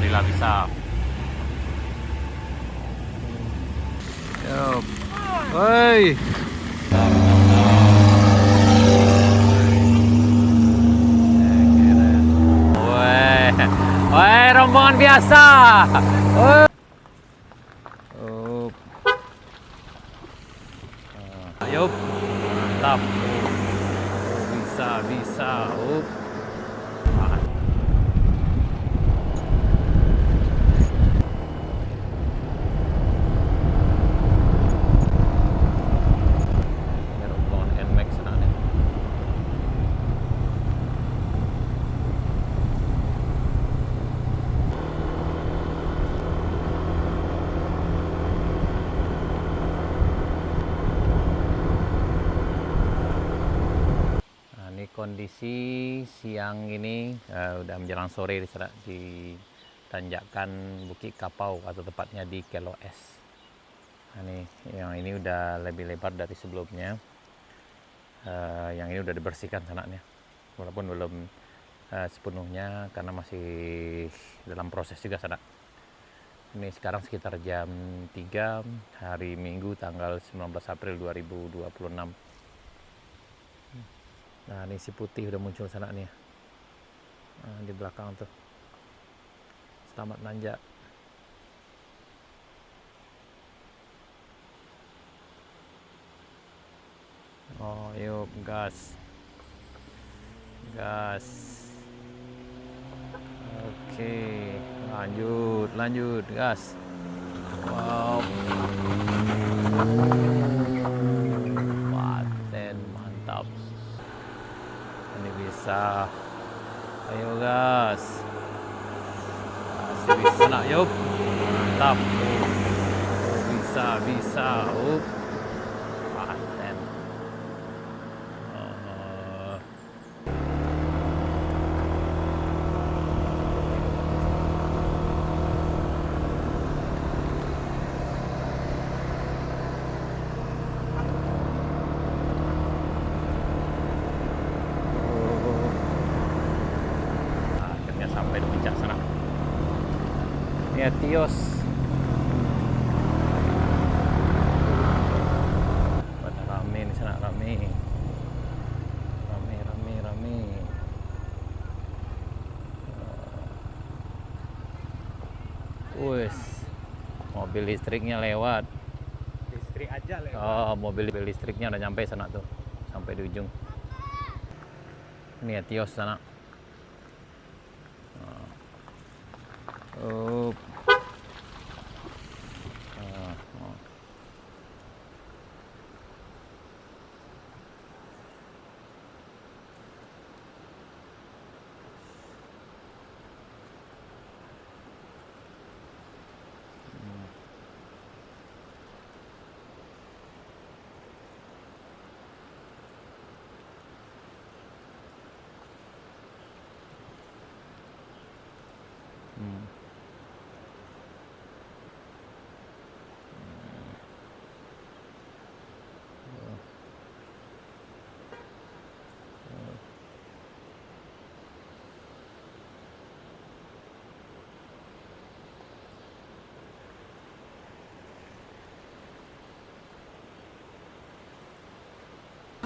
Alhamdulillah bisa. Yup. Woi. Woi, rombongan biasa. Woi. Yup. Yup. Mantap. Bisa. Up. Rombongan NMAX sana. Ini kondisi siang ini udah menjelang sore di tanjakan Bukit Kapau atau tepatnya di Kelo S. Nah, yang ini udah lebih lebar dari sebelumnya. Yang ini udah dibersihkan sananya, walaupun belum sepenuhnya karena masih dalam proses juga sana. Ini sekarang sekitar jam 3 hari Minggu tanggal 19 April 2026. Nah, ini si putih udah muncul sana nih. Nah, di belakang tuh. Selamat nanjak. Oh, yuk gas. Oke, lanjut gas. Wow. Paten mantap. Ini bisa. Ayo gas. Masih bisa nak, yuk. Mantap. Bisa. Paten. Akhirnya sampai di puncak sana. Ini Etios. Pada rame di sana, rame. Wes, mobil listriknya lewat. Listrik aja lewat. Oh, mobil listriknya udah nyampe sana tuh, sampai di ujung. Ini Etios sana. Oh.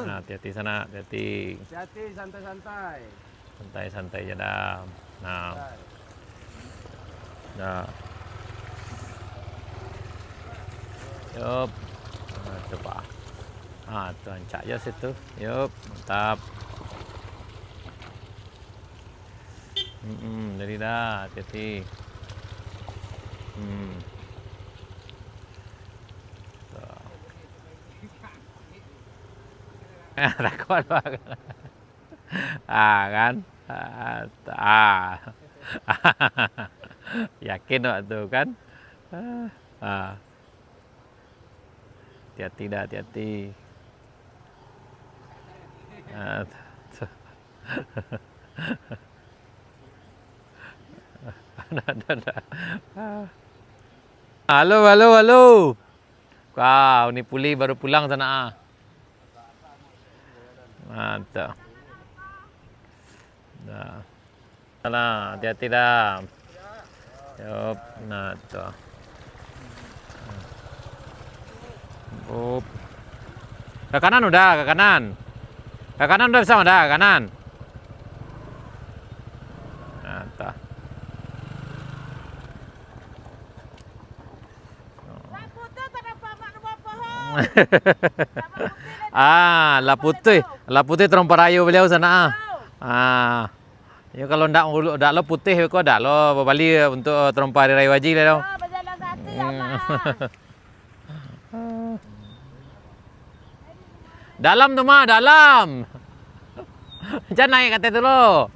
Nah, hati-hati sana, hati-hati. Hati-hati, santai-santai. Santai-santai aja dah. Nah. Nah. Yup. Nah, coba. Ah, tuh ancak aja situ. Yup, mantap. Jadi dah, hati-hati. Takut banget. Kan? Yakin waktu kan? Hati-hati dah, hati-hati. Halo. Wow, ini Puli baru pulang sana. Mantap. Nah. Sana, hati-hati dah. Yup, nah tuh. Up. Ke kanan udah, ke kanan. Ke kanan udah bisa udah, ke kanan. Nah, tuh. Lah putih terompa rayu beliau sana. Ah. Ya kalau ndak lo putih kok ndak lo Bali untuk terompa hari raya haji lo. Berjalan kaki ya, Mak. Dalam tuh mah, dalam. Jangan naik kata itu lo.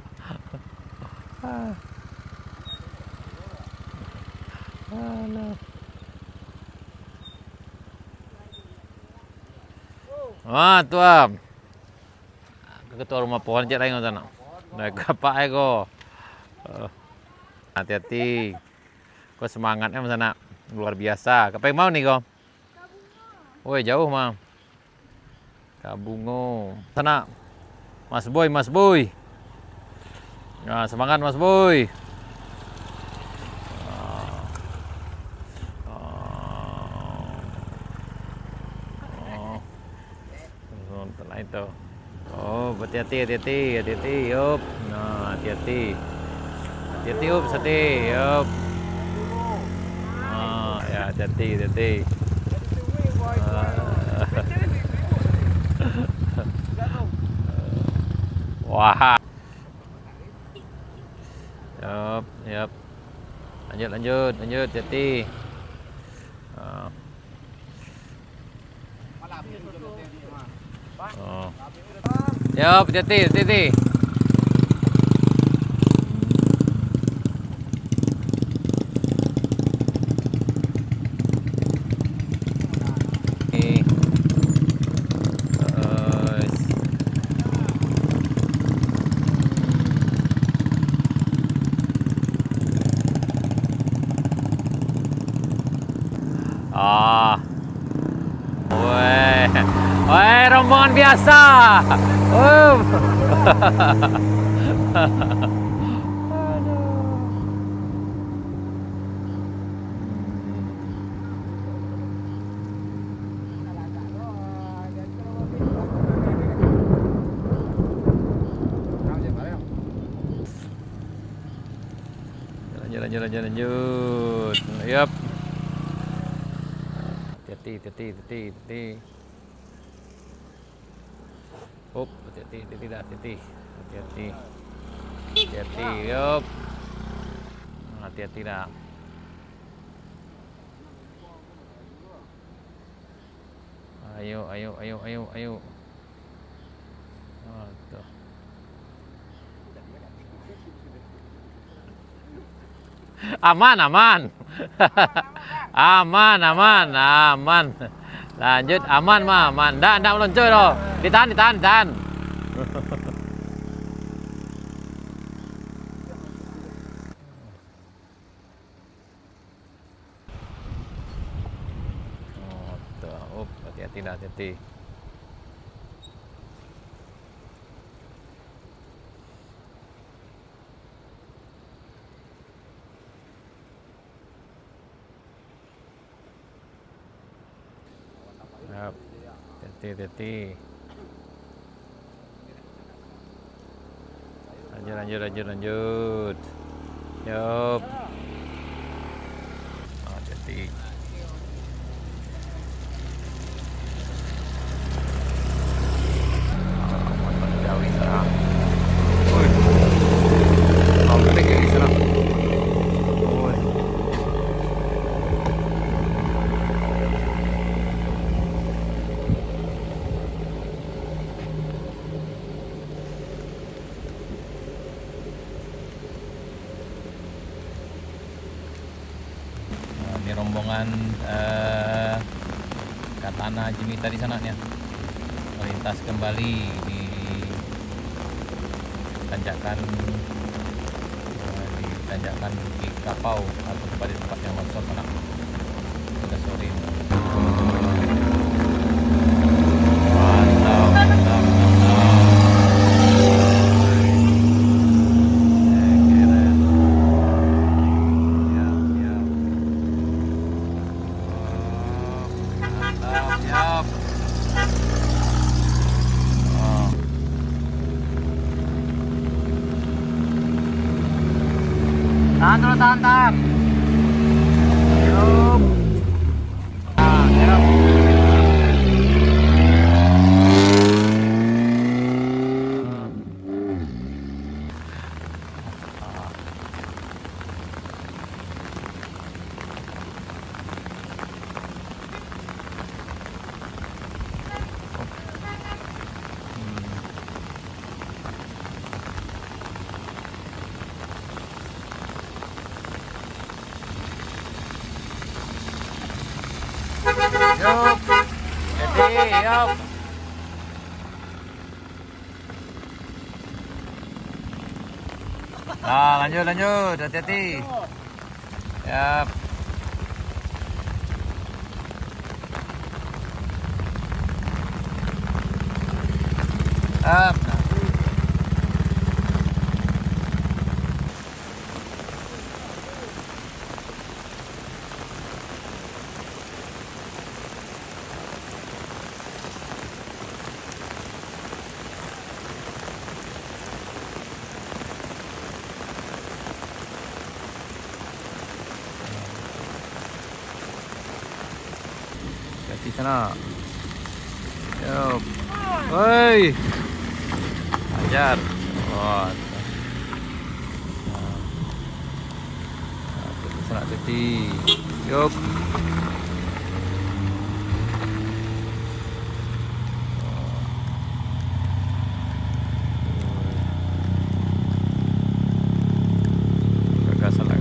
Wah, tuam. Ketua rumah pohon cek lain sana. Naik kapak ego. Hati-hati. Kau semangatnya sana luar biasa. Kapan mau nih kau? Woi, jauh mah. Kabungo. Sana. Mas Boy, Mas Boy. Nah, semangat Mas Boy. Nah, itu. Oh, hati-hati, hati-hati, hati-hati, yup. Nah, hati-hati. Hati-hati, yup, hati, yup. Ah, ya, hati-hati, hati-hati. Wah. Yup, yup. Lanjut, lanjut, lanjut, hati-hati. Oh. Yup, hati-hati, hati-hati. Ah. Weh. Weh, rombongan biasa. Lanjut, lanjut, lanjut. Yup. Hati-hati, hati-hati, hati-hati. Up, hati-hati, hati-hati, hati-hati. Hati-hati. Hati-hati, yup. Hati-hati dah. Ayo, ayo, ayo, ayo, ayo. Oh, tuh. Aman, aman. Aman, aman, aman. Lanjut, aman mah, aman. Ndak meluncur loh. Ditahan, ditahan, ditahan. Oh, tuh. Hati-hati dah, hati-hati. Yap. Hati-hati. Lanjut, lanjut, lanjut, lanjut. Yup. Hati-hati. Jauh sana. Woi. Kau gede di sana. Woi. Ini rombongan Katana Jimita di sana nih, melintas kembali di tanjakan di Kapau atau tempat yang longsor mana sudah sore ini. Mantap, mantap, mantap. Keren. Ya. dulu, tahan. Yup. Nah, yup. Yup. Jadi, yup. Nah, lanjut, hati-hati. Yap. Up. Di sana. Yup. Woi. Ajar. Oh. Di sana hati. Yup.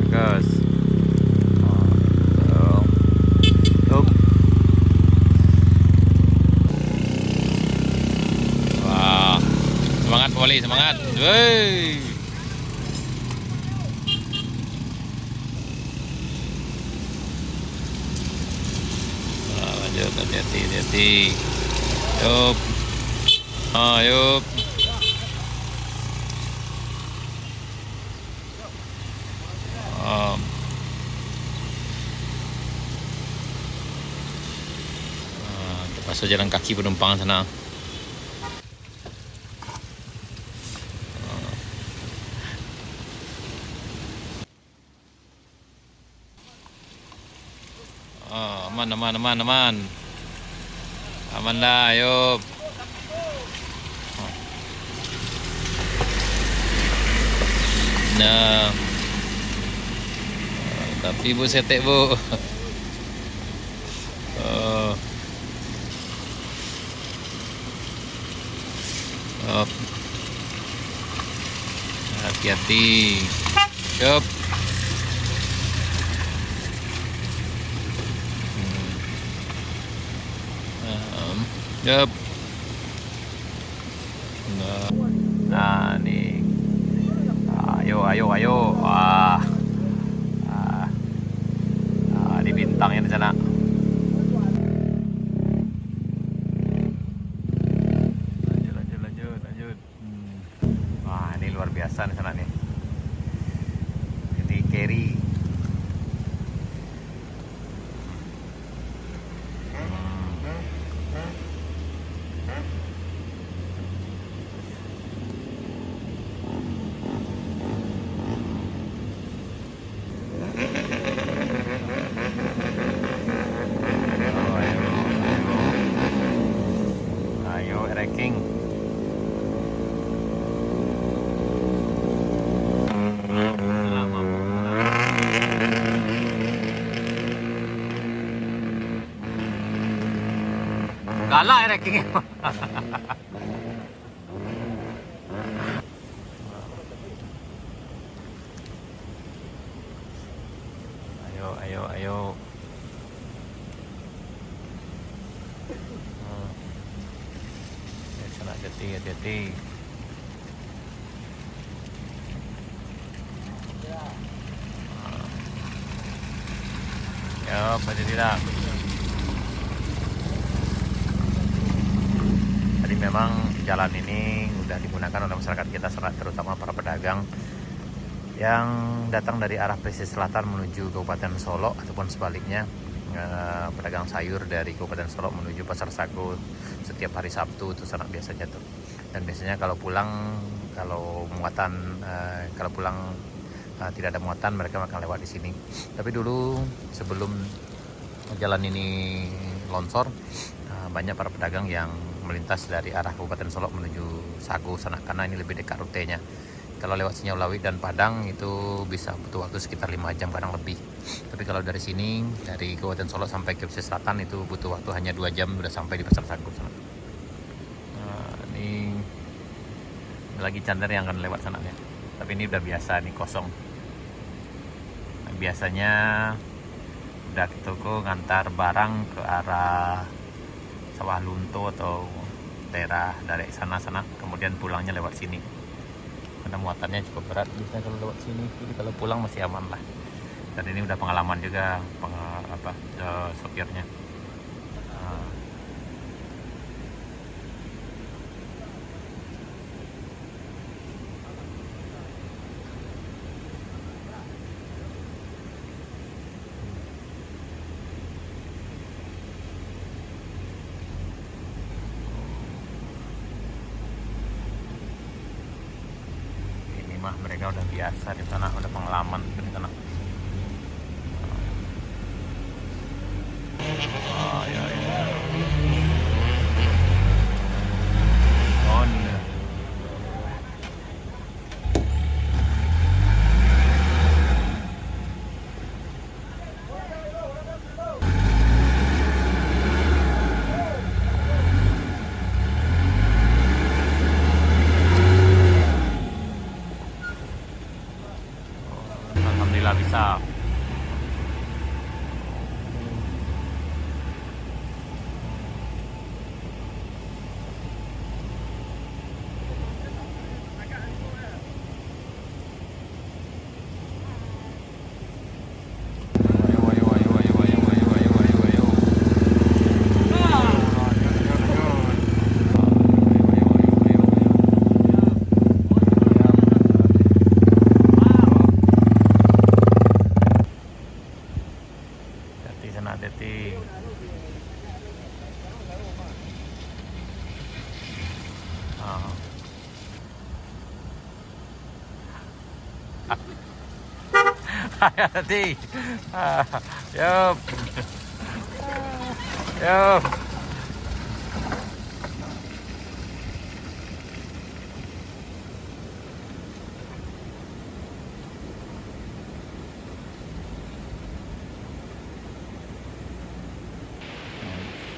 Gas. Semangat Poli, semangat. Woi. Lanjut, hati-hati. Yup. Yup. Masuk jalan kaki penumpang sana. Aman. Aman dah, yuk. Nah. Tapi Bu setek, Bu. Hati-hati. Yup. Yup. Nah, nih. Ayo. Wah. Di bintangnya di sana. Lanjut. Wah, ini luar biasa di sana nih. Ini carry. Ayo, ranking. Galak rankingnya. Ayo. Sana hati-hati. Ya, pada tidak. Jadi memang jalan ini sudah digunakan oleh masyarakat kita, terutama para pedagang yang datang dari arah pesisir selatan menuju Kabupaten Solok ataupun sebaliknya, pedagang sayur dari Kabupaten Solok menuju Pasar Sagu setiap hari Sabtu itu sangat biasanya tuh. Dan biasanya kalau pulang tidak ada muatan, mereka akan lewat di sini. Tapi dulu sebelum jalan ini longsor, banyak para pedagang yang melintas dari arah Kabupaten Solok menuju Sagu sana, karena ini lebih dekat rutenya. Kalau lewat Sinyawlawi dan Padang itu bisa butuh waktu sekitar 5 jam kadang lebih. Tapi kalau dari sini, dari Kabupaten Solok sampai ke pesisir selatan itu butuh waktu hanya 2 jam sudah sampai di Pasar Sagu sana. Ini lagi Chandra yang akan lewat sana ya. Tapi ini udah biasa nih, kosong. Biasanya udah ke toko ngantar barang ke arah Sawah Lunto atau daerah dari sana, kemudian pulangnya lewat sini. Karena muatannya cukup berat biasanya kalau lewat sini. Jadi kalau pulang masih aman lah. Dan ini udah pengalaman juga sopirnya. Mereka udah biasa di sana, udah pengalaman di sana. Ya, ya. Oh, no. Alhamdulillah bisa. Hati-hati. Hati-hati. Yup. Yup.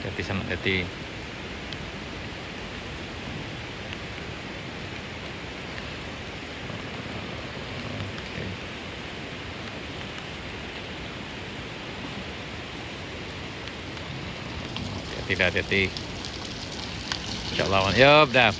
Hati sana, hati. Tidak hati-hati. Cok lawan. Yup, dah.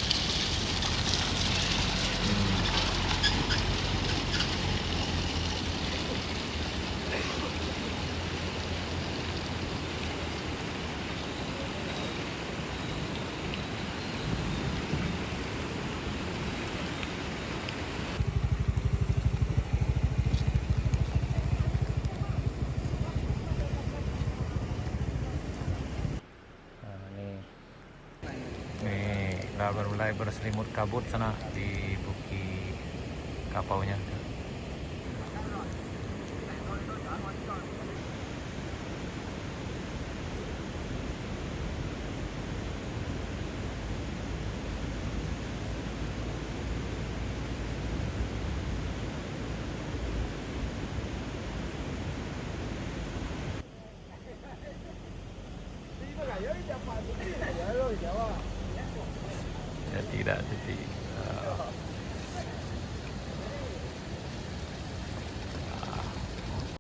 Mulai berselimut kabut sana di Bukit Kapaunya. Ya tidak, jadi